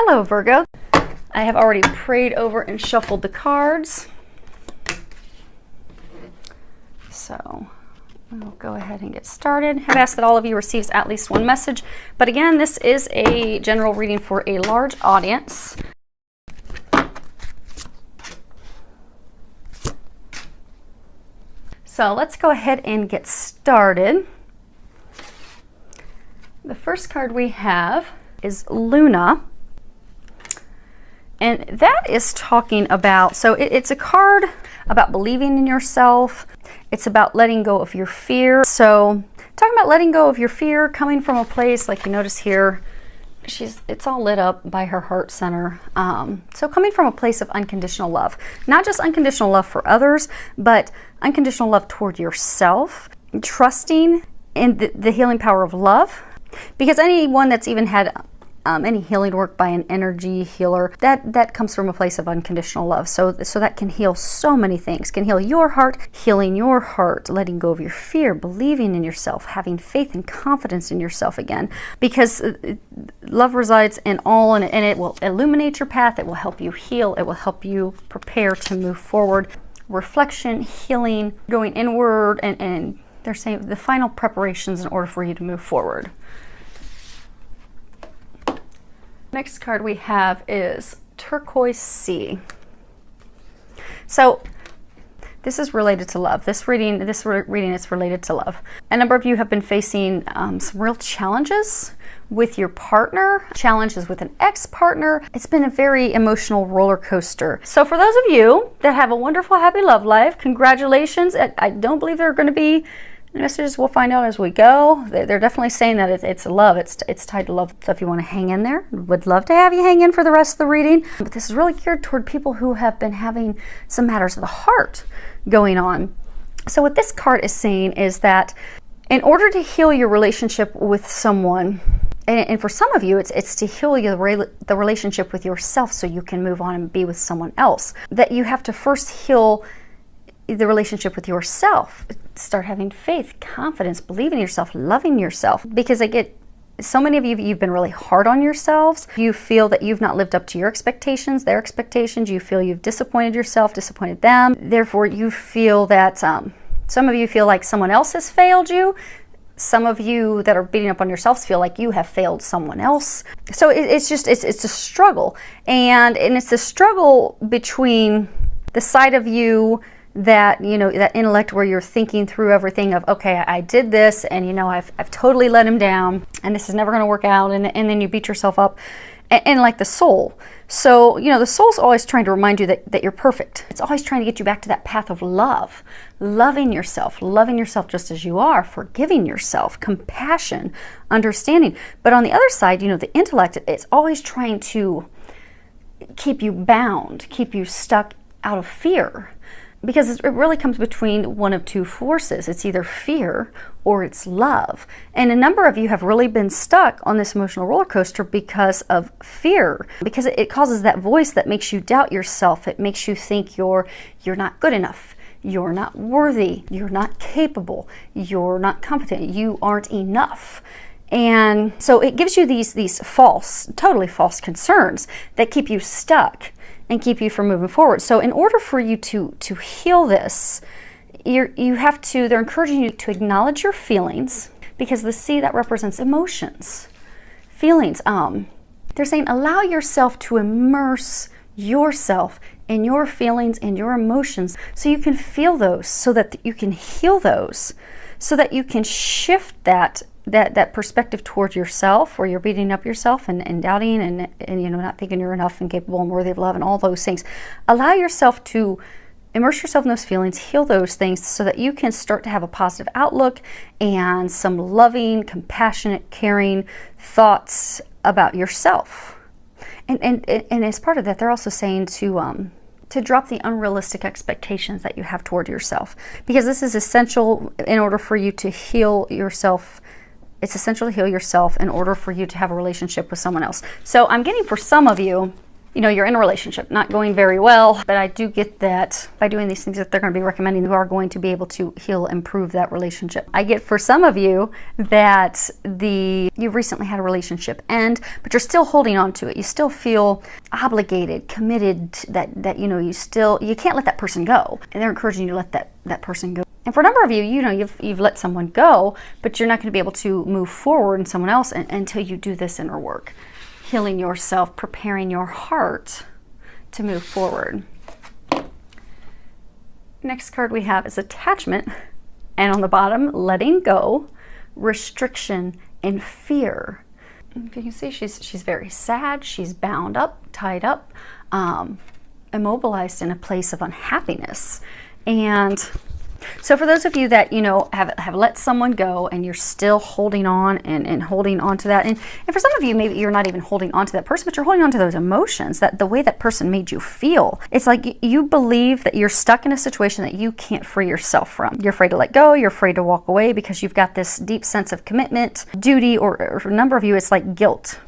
Hello, Virgo. I have already prayed over and shuffled the cards. So we'll go ahead and get started. I've asked that all of you receives at least one message. But again, this is a general reading for a large audience. So let's go ahead and get started. The first card we have is Luna. And that is talking about, so it's a card about believing in yourself. It's about letting go of your fear. So talking about letting go of your fear, coming from a place, like you notice here, it's all lit up by her heart center. So coming from a place of unconditional love, not just unconditional love for others, but unconditional love toward yourself, trusting in the healing power of love. Because anyone that's even had any healing work by an energy healer, that comes from a place of unconditional love. So that can heal so many things. Can heal your heart, healing your heart, letting go of your fear, believing in yourself, having faith and confidence in yourself again. Because love resides in all, and it will illuminate your path. It will help you heal. It will help you prepare to move forward. Reflection, healing, going inward, and they're saying the final preparations in order for you to move forward. Next card we have is Turquoise Sea. So this is related to love. This reading is related to love. A number of you have been facing some real challenges with your partner, challenges with an ex-partner. It's been a very emotional roller coaster. So for those of you that have a wonderful, happy love life, congratulations. I don't believe there are going to be messages. We'll find out as we go. They're definitely saying that it's love. It's tied to love. So if you want to hang in there, would love to have you hang in for the rest of the reading. But this is really geared toward people who have been having some matters of the heart going on. So what this card is saying is that in order to heal your relationship with someone, and for some of you, it's to heal the relationship with yourself so you can move on and be with someone else, that you have to first heal the relationship with yourself. Start having faith, confidence, believing in yourself, loving yourself. Because so many of you, you've been really hard on yourselves. You feel that you've not lived up to your expectations, their expectations. You feel you've disappointed yourself, disappointed them. Therefore, you feel that some of you feel like someone else has failed you. Some of you that are beating up on yourselves feel like you have failed someone else. So it's a struggle. And it's a struggle between the side of you that, that intellect where you're thinking through everything of, okay, I did this, and I've totally let him down, and this is never going to work out, and then you beat yourself up, and like the soul. So the soul's always trying to remind you that you're perfect. It's always trying to get you back to that path of love, loving yourself just as you are, forgiving yourself, compassion, understanding. But on the other side, the intellect, it's always trying to keep you bound, keep you stuck out of fear. Because it really comes between one of two forces. It's either fear or it's love. And a number of you have really been stuck on this emotional roller coaster because of fear. Because it causes that voice that makes you doubt yourself. It makes you think you're not good enough. You're not worthy. You're not capable. You're not competent. You aren't enough. And so it gives you these totally false concerns that keep you stuck and keep you from moving forward. So in order for you to heal this, they're encouraging you to acknowledge your feelings, because the sea, that represents emotions, feelings. They're saying allow yourself to immerse yourself in your feelings and your emotions so you can feel those, so that you can heal those, so that you can shift that perspective towards yourself, where you're beating up yourself and doubting and not thinking you're enough and capable and worthy of love and all those things. Allow yourself to immerse yourself in those feelings, heal those things, so that you can start to have a positive outlook and some loving, compassionate, caring thoughts about yourself. And as part of that, they're also saying to drop the unrealistic expectations that you have toward yourself, because this is essential in order for you to heal yourself. It's essential to heal yourself in order for you to have a relationship with someone else. So I'm getting, for some of you, you're in a relationship, not going very well, but I do get that by doing these things that they're going to be recommending, you are going to be able to heal, improve that relationship. I get for some of you that you've recently had a relationship end, but you're still holding on to it. You still feel obligated, committed, that you can't let that person go. And they're encouraging you to let that person go. And for a number of you, you've let someone go, but you're not going to be able to move forward in someone else until you do this inner work. Healing yourself, preparing your heart to move forward. Next card we have is attachment, and on the bottom, letting go, restriction, and fear. If you can see, she's very sad. She's bound up, tied up, immobilized in a place of unhappiness. And so for those of you that, have let someone go and you're still holding on and holding on to that, and for some of you, maybe you're not even holding on to that person, but you're holding on to those emotions, that the way that person made you feel. It's like you believe that you're stuck in a situation that you can't free yourself from. You're afraid to let go, you're afraid to walk away because you've got this deep sense of commitment, duty, or for a number of you, it's like guilt.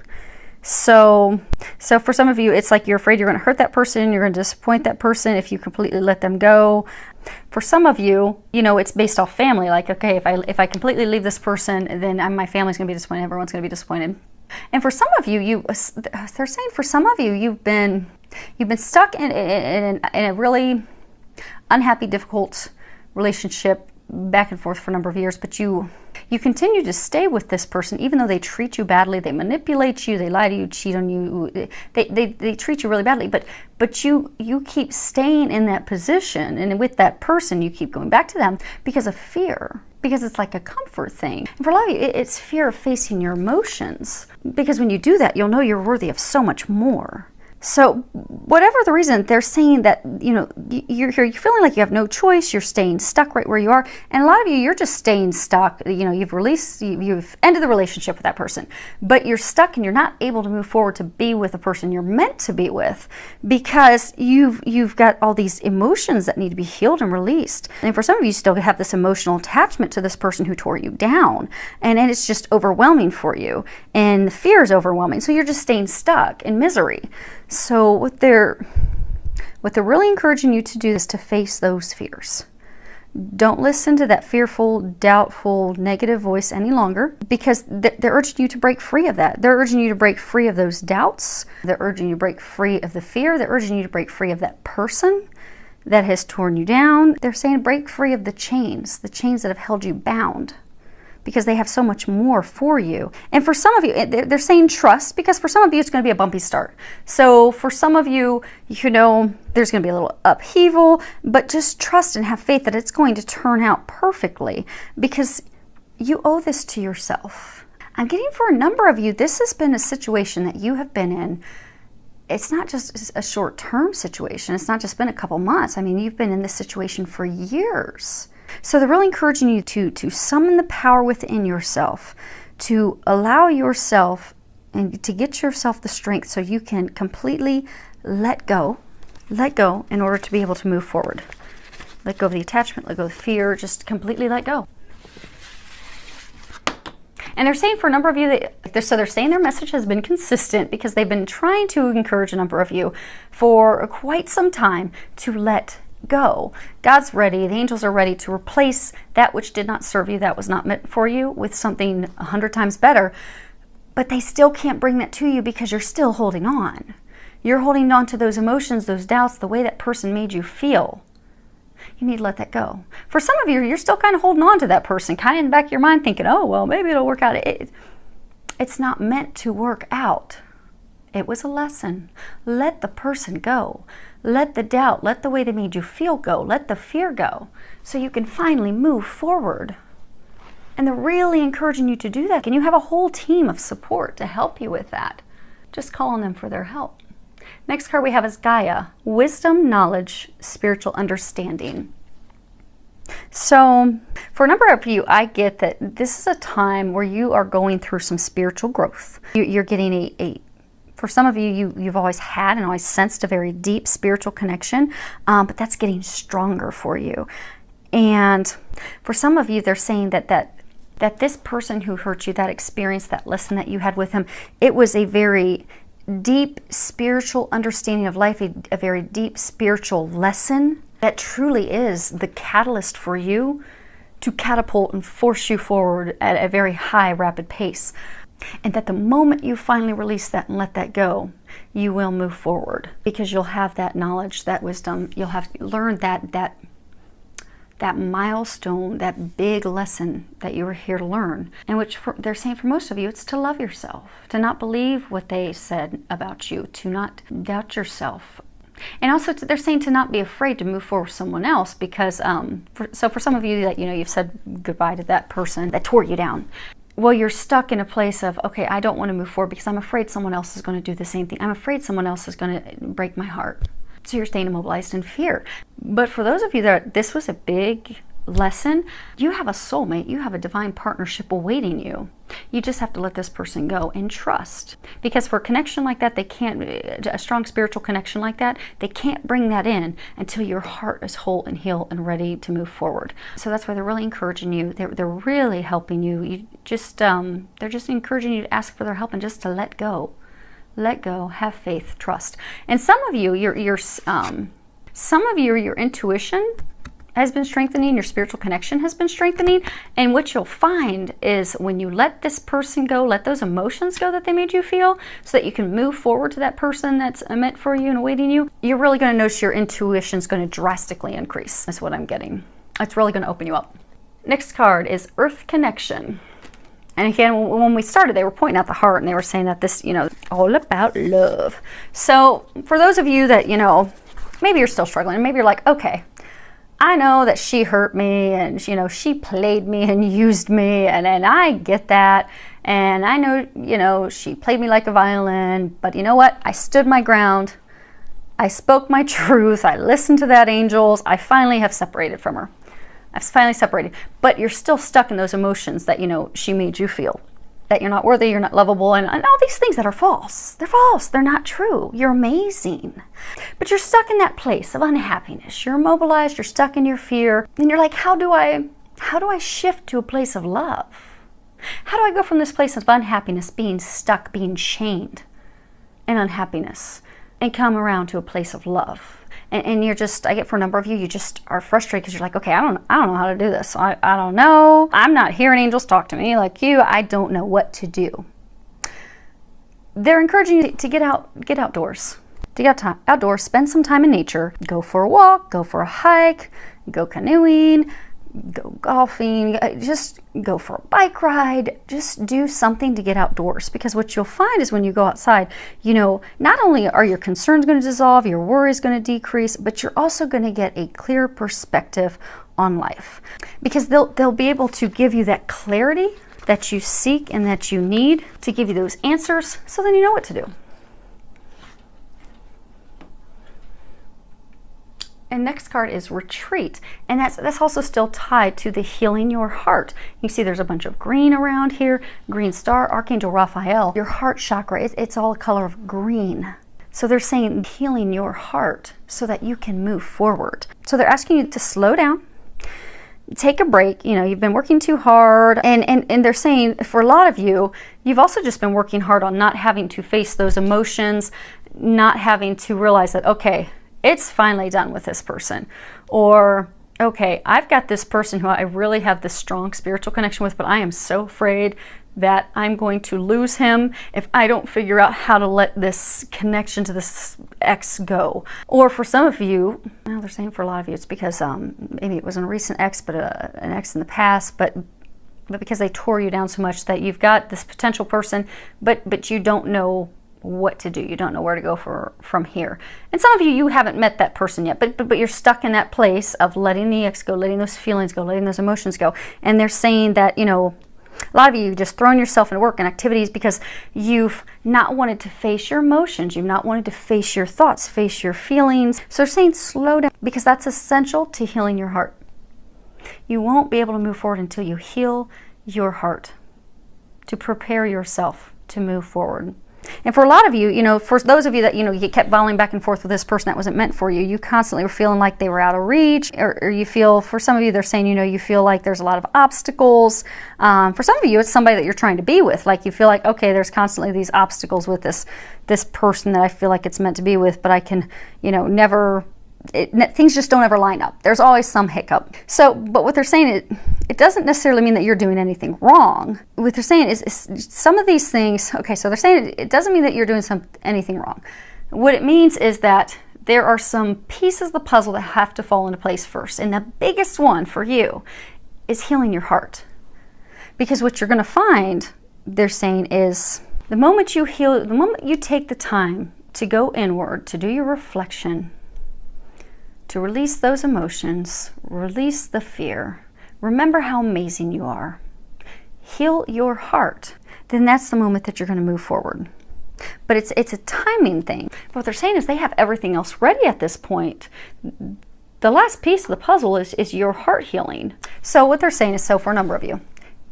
So for some of you, it's like you're afraid you're going to hurt that person, you're going to disappoint that person if you completely let them go. For some of you, it's based off family. Like, okay, if I completely leave this person, then my family's going to be disappointed. Everyone's going to be disappointed. And for some of you, they're saying for some of you, you've been stuck in a really unhappy, difficult relationship back and forth for a number of years, but you continue to stay with this person even though they treat you badly, they manipulate you, they lie to you, cheat on you, they treat you really badly, but you keep staying in that position, and with that person you keep going back to them because of fear, because it's like a comfort thing. And for a lot of you, it's fear of facing your emotions, because when you do that, you'll know you're worthy of so much more. So whatever the reason, they're saying that, you're feeling like you have no choice, you're staying stuck right where you are. And a lot of you, you're just staying stuck. You've ended the relationship with that person, but you're stuck and you're not able to move forward to be with the person you're meant to be with, because you've got all these emotions that need to be healed and released. And for some of you, still have this emotional attachment to this person who tore you down. And it's just overwhelming for you. And the fear is overwhelming. So you're just staying stuck in misery. So what they're really encouraging you to do is to face those fears. Don't listen to that fearful, doubtful, negative voice any longer, because they're urging you to break free of that. They're urging you to break free of those doubts. They're urging you to break free of the fear. They're urging you to break free of that person that has torn you down. They're saying break free of the chains that have held you bound, because they have so much more for you. And for some of you, they're saying trust, because for some of you, it's going to be a bumpy start. So for some of you, there's going to be a little upheaval, but just trust and have faith that it's going to turn out perfectly, because you owe this to yourself. I'm getting for a number of you, this has been a situation that you have been in. It's not just a short-term situation. It's not just been a couple months. I mean, you've been in this situation for years. So they're really encouraging you to summon the power within yourself, to allow yourself and to get yourself the strength so you can completely let go in order to be able to move forward. Let go of the attachment, let go of the fear, just completely let go. And they're saying for a number of you, they're saying their message has been consistent, because they've been trying to encourage a number of you for quite some time to let go. God's ready, the angels are ready to replace that which did not serve you, that was not meant for you, with something 100 times better. But they still can't bring that to you because you're still holding on. You're holding on to those emotions, those doubts, the way that person made you feel. You need to let that go. For some of you, you're still kind of holding on to that person, kind of in the back of your mind thinking, oh, well, maybe it'll work out. It's not meant to work out. It was a lesson. Let the person go. Let the doubt, let the way they made you feel go. Let the fear go, so you can finally move forward. And they're really encouraging you to do that. And you have a whole team of support to help you with that. Just call on them for their help. Next card we have is Gaia, wisdom, knowledge, spiritual understanding. So for a number of you, I get that this is a time where you are going through some spiritual growth. You're getting for some of you, you've always had and always sensed a very deep spiritual connection, but that's getting stronger for you. And for some of you, they're saying that this person who hurt you, that experience, that lesson that you had with him, it was a very deep spiritual understanding of life, a very deep spiritual lesson that truly is the catalyst for you to catapult and force you forward at a very high, rapid pace. And that the moment you finally release that and let that go, you will move forward, because you'll have that knowledge, that wisdom. You'll have learned that milestone, that big lesson that you were here to learn. And which they're saying for most of you, it's to love yourself, to not believe what they said about you, to not doubt yourself. And also they're saying to not be afraid to move forward with someone else, because for some of you that, you know, you've said goodbye to that person that tore you down. Well, you're stuck in a place of, okay, I don't want to move forward because I'm afraid someone else is going to do the same thing. I'm afraid someone else is going to break my heart. So you're staying immobilized in fear. But for those of you that this was a big lesson, you have a soulmate, you have a divine partnership awaiting you. You just have to let this person go and trust. Because for a connection like that, they can't, a strong spiritual connection like that, they can't bring that in until your heart is whole and healed and ready to move forward. So that's why they're really encouraging you. They're really helping you. They're just encouraging you to ask for their help and just to let go. Let go, have faith, trust. And some of you, your intuition has been strengthening, your spiritual connection has been strengthening, and what you'll find is when you let this person go, let those emotions go that they made you feel, so that you can move forward to that person that's meant for you and awaiting you, you're really going to notice your intuition's going to drastically increase. That's what I'm getting. It's really going to open you up. Next card is Earth Connection. And again, when we started, they were pointing out the heart, and they were saying that this, you know, all about love. So for those of you that, you know, maybe you're still struggling, maybe you're like, okay, I know that she hurt me, and, you know, she played me and used me, and I get that. And I know, you know, she played me like a violin, but you know what? I stood my ground. I spoke my truth. I listened to that angels. I finally have separated from her. I've finally separated, but you're still stuck in those emotions that, you know, she made you feel. That you're not worthy, you're not lovable, and all these things that are false. They're false, they're not true. You're amazing. But you're stuck in that place of unhappiness. You're immobilized, you're stuck in your fear, and you're like, how do I shift to a place of love? How do I go from this place of unhappiness, being stuck, being chained in unhappiness, and come around to a place of love? And you're just, I get for a number of you, you just are frustrated because you're like, okay, I don't know how to do this. I don't know. I'm not hearing angels talk to me like you. I don't know what to do. They're encouraging you to get outdoors. To get outdoors, spend some time in nature. Go for a walk, go for a hike, go canoeing, go golfing, just go for a bike ride. Just do something to get outdoors, because what you'll find is when you go outside, you know, not only are your concerns going to dissolve, your worry is going to decrease, but you're also going to get a clear perspective on life, because they'll be able to give you that clarity that you seek and that you need to give you those answers, so then you know what to do. And next card is Retreat, and that's also still tied to the healing your heart. You see there's a bunch of green around here, green star, Archangel Raphael. Your heart chakra, it's all a color of green. So they're saying healing your heart so that you can move forward. So they're asking you to slow down, take a break. You know, you've been working too hard, and they're saying for a lot of you, you've also just been working hard on not having to face those emotions, not having to realize that, okay, it's finally done with this person. Or, okay, I've got this person who I really have this strong spiritual connection with, but I am so afraid that I'm going to lose him if I don't figure out how to let this connection to this ex go. Or for some of you, well, they're saying for a lot of you, it's because maybe it wasn't a recent ex, but an ex in the past, but because they tore you down so much that you've got this potential person, but you don't know what to do. You don't know where to go from here. And some of you, you haven't met that person yet, but you're stuck in that place of letting the ex go, letting those feelings go, letting those emotions go. And they're saying that, you know, a lot of you just thrown yourself into work and activities because you've not wanted to face your emotions. You've not wanted to face your thoughts, face your feelings. So they're saying slow down, because that's essential to healing your heart. You won't be able to move forward until you heal your heart, to prepare yourself to move forward. And for a lot of you, you know, for those of you that, you know, you kept volleying back and forth with this person that wasn't meant for you, you constantly were feeling like they were out of reach, or you feel, for some of you, they're saying, you know, you feel like there's a lot of obstacles. For some of you, it's somebody that you're trying to be with. Like you feel like, okay, there's constantly these obstacles with this person that I feel like it's meant to be with, but I can, you know, never... things just don't ever line up. There's always some hiccup. So, but what they're saying, it doesn't necessarily mean that you're doing anything wrong. What they're saying is some of these things, okay, so they're saying it doesn't mean that you're doing anything wrong. What it means is that there are some pieces of the puzzle that have to fall into place first. And the biggest one for you is healing your heart. Because what you're going to find, they're saying, is the moment you heal, the moment you take the time to go inward, to do your reflection, to release those emotions, release the fear, remember how amazing you are, heal your heart, then that's the moment that you're going to move forward. But it's a timing thing. But what they're saying is they have everything else ready at this point. The last piece of the puzzle is your heart healing. So what they're saying is, so for a number of you,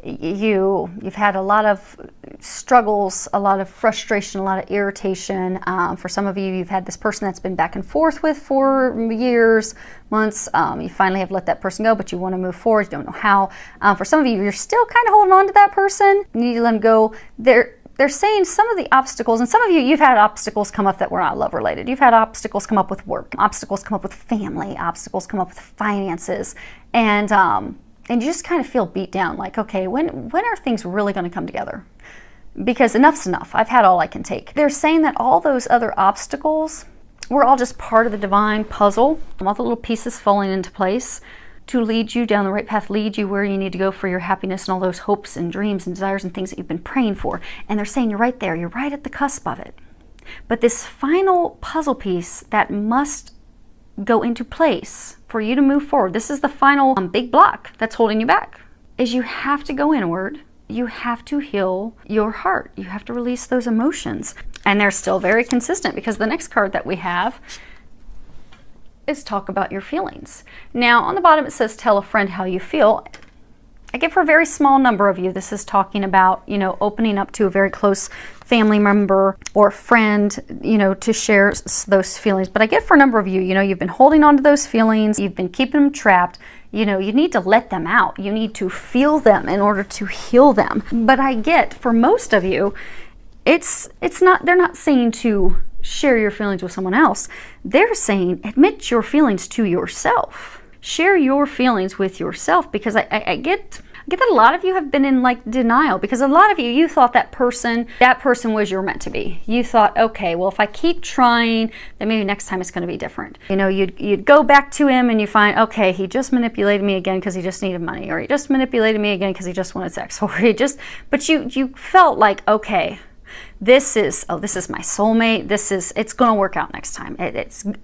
you've had a lot of struggles, a lot of frustration, a lot of irritation. For some of you, you've had this person that's been back and forth with for years, months. You finally have let that person go, but you want to move forward. You don't know how. For some of you, you're still kind of holding on to that person. You need to let them go. They're saying some of the obstacles, and some of you, you've had obstacles come up that were not love related. You've had obstacles come up with work, obstacles come up with family, obstacles come up with finances, and you just kind of feel beat down, like, okay, when are things really going to come together? Because enough's enough. I've had all I can take. They're saying that all those other obstacles were all just part of the divine puzzle, all the little pieces falling into place to lead you down the right path, lead you where you need to go for your happiness and all those hopes and dreams and desires and things that you've been praying for. And they're saying you're right there. You're right at the cusp of it. But this final puzzle piece that must go into place for you to move forward, this is the final big block that's holding you back, is you have to go inward. You have to heal your heart. You have to release those emotions. And they're still very consistent, because the next card that we have is talk about your feelings. Now on the bottom it says tell a friend how you feel. I get for a very small number of you, this is talking about, you know, opening up to a very close family member or friend, you know, to share those feelings. But I get for a number of you, you know, you've been holding on to those feelings, you've been keeping them trapped. You know, you need to let them out. You need to feel them in order to heal them. But I get for most of you, it's not, they're not saying to share your feelings with someone else. They're saying admit your feelings to yourself. Share your feelings with yourself, because I get that a lot of you have been in like denial, because a lot of you thought that person was your meant to be. You thought, okay, well, if I keep trying, then maybe next time it's going to be different. You know, you'd go back to him and you find, okay, he just manipulated me again because he just needed money, or he just manipulated me again because he just wanted sex, or but you felt like, okay, this is my soulmate. It's going to work out next time.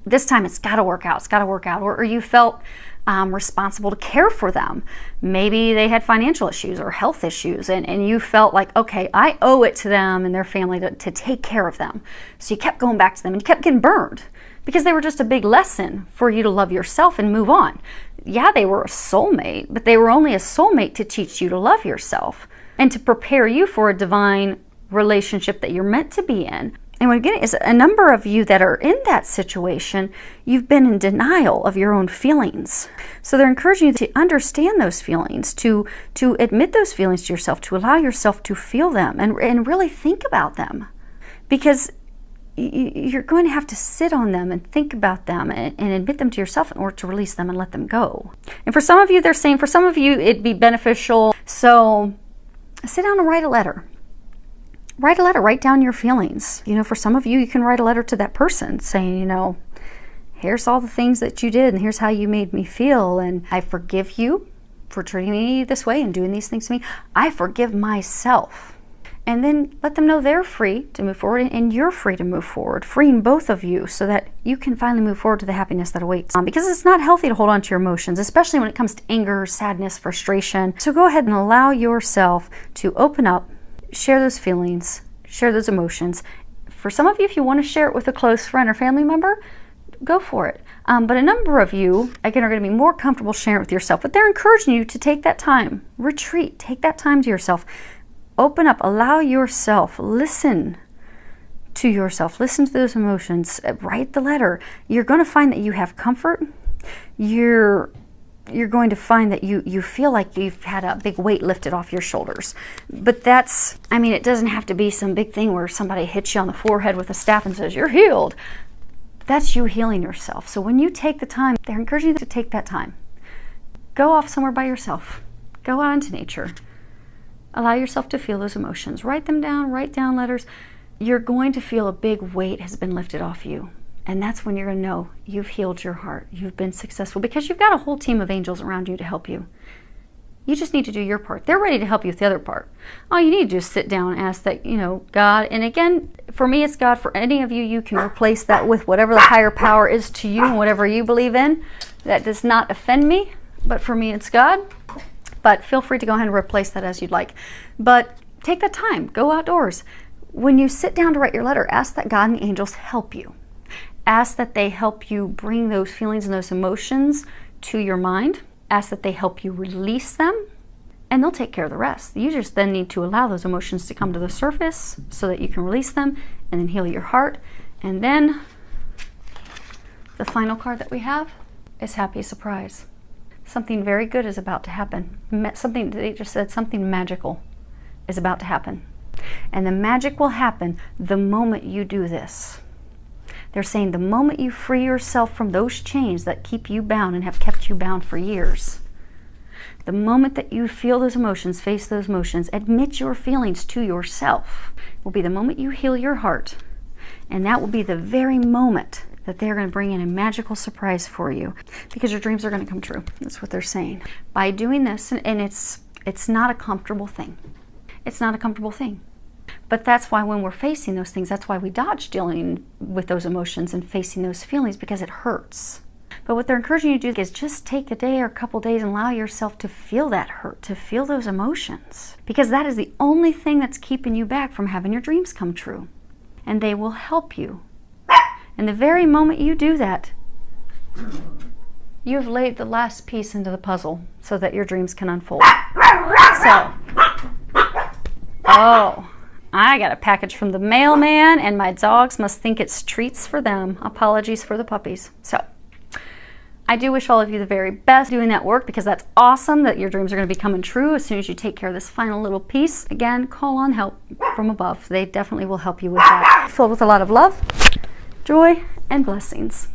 This time it's got to work out. It's got to work out. Or you felt responsible to care for them. Maybe they had financial issues or health issues, and you felt like, okay, I owe it to them and their family to take care of them. So you kept going back to them and you kept getting burned, because they were just a big lesson for you to love yourself and move on. Yeah, they were a soulmate, but they were only a soulmate to teach you to love yourself and to prepare you for a divine relationship that you're meant to be in. And what again is a number of you that are in that situation, you've been in denial of your own feelings. So they're encouraging you to understand those feelings, to admit those feelings to yourself, to allow yourself to feel them and really think about them. Because you're going to have to sit on them and think about them and admit them to yourself in order to release them and let them go. And for some of you, they're saying, for some of you, it'd be beneficial. So sit down and write a letter. Write a letter, write down your feelings. You know, for some of you, you can write a letter to that person saying, you know, here's all the things that you did and here's how you made me feel, and I forgive you for treating me this way and doing these things to me. I forgive myself. And then let them know they're free to move forward and you're free to move forward, freeing both of you so that you can finally move forward to the happiness that awaits. Because it's not healthy to hold on to your emotions, especially when it comes to anger, sadness, frustration. So go ahead and allow yourself to open up, share those feelings, share those emotions. For some of you, if you want to share it with a close friend or family member, go for it. But a number of you, again, are going to be more comfortable sharing it with yourself. But they're encouraging you to take that time, retreat, take that time to yourself. Open up, allow yourself, listen to yourself. Listen to those emotions. Write the letter. You're going to find that you have comfort. You're going to find that you feel like you've had a big weight lifted off your shoulders. But that's, I mean, it doesn't have to be some big thing where somebody hits you on the forehead with a staff and says, you're healed. That's you healing yourself. So when you take the time, they're encouraging you to take that time. Go off somewhere by yourself. Go out into nature. Allow yourself to feel those emotions. Write them down, write down letters. You're going to feel a big weight has been lifted off you. And that's when you're going to know you've healed your heart. You've been successful because you've got a whole team of angels around you to help you. You just need to do your part. They're ready to help you with the other part. All you need to do is sit down and ask that, God, and again, for me, it's God. For any of you, you can replace that with whatever the higher power is to you and whatever you believe in. That does not offend me, but for me, it's God. But feel free to go ahead and replace that as you'd like. But take that time. Go outdoors. When you sit down to write your letter, ask that God and the angels help you. Ask that they help you bring those feelings and those emotions to your mind. Ask that they help you release them, and they'll take care of the rest. You just then need to allow those emotions to come to the surface so that you can release them and then heal your heart. And then the final card that we have is Happy Surprise. Something very good is about to happen. Something, they just said, something magical is about to happen. And the magic will happen the moment you do this. They're saying the moment you free yourself from those chains that keep you bound and have kept you bound for years, the moment that you feel those emotions, face those emotions, admit your feelings to yourself, will be the moment you heal your heart. And that will be the very moment that they're going to bring in a magical surprise for you, because your dreams are going to come true. That's what they're saying. By doing this, and it's not a comfortable thing. It's not a comfortable thing. But that's why when we're facing those things, that's why we dodge dealing with those emotions and facing those feelings, because it hurts. But what they're encouraging you to do is just take a day or a couple days and allow yourself to feel that hurt, to feel those emotions, because that is the only thing that's keeping you back from having your dreams come true. And they will help you. And the very moment you do that, you've laid the last piece into the puzzle so that your dreams can unfold. So, I got a package from the mailman, and my dogs must think it's treats for them. Apologies for the puppies. So, I do wish all of you the very best doing that work, because that's awesome that your dreams are going to be coming true as soon as you take care of this final little piece. Again, call on help from above. They definitely will help you with that. Filled with a lot of love, joy, and blessings.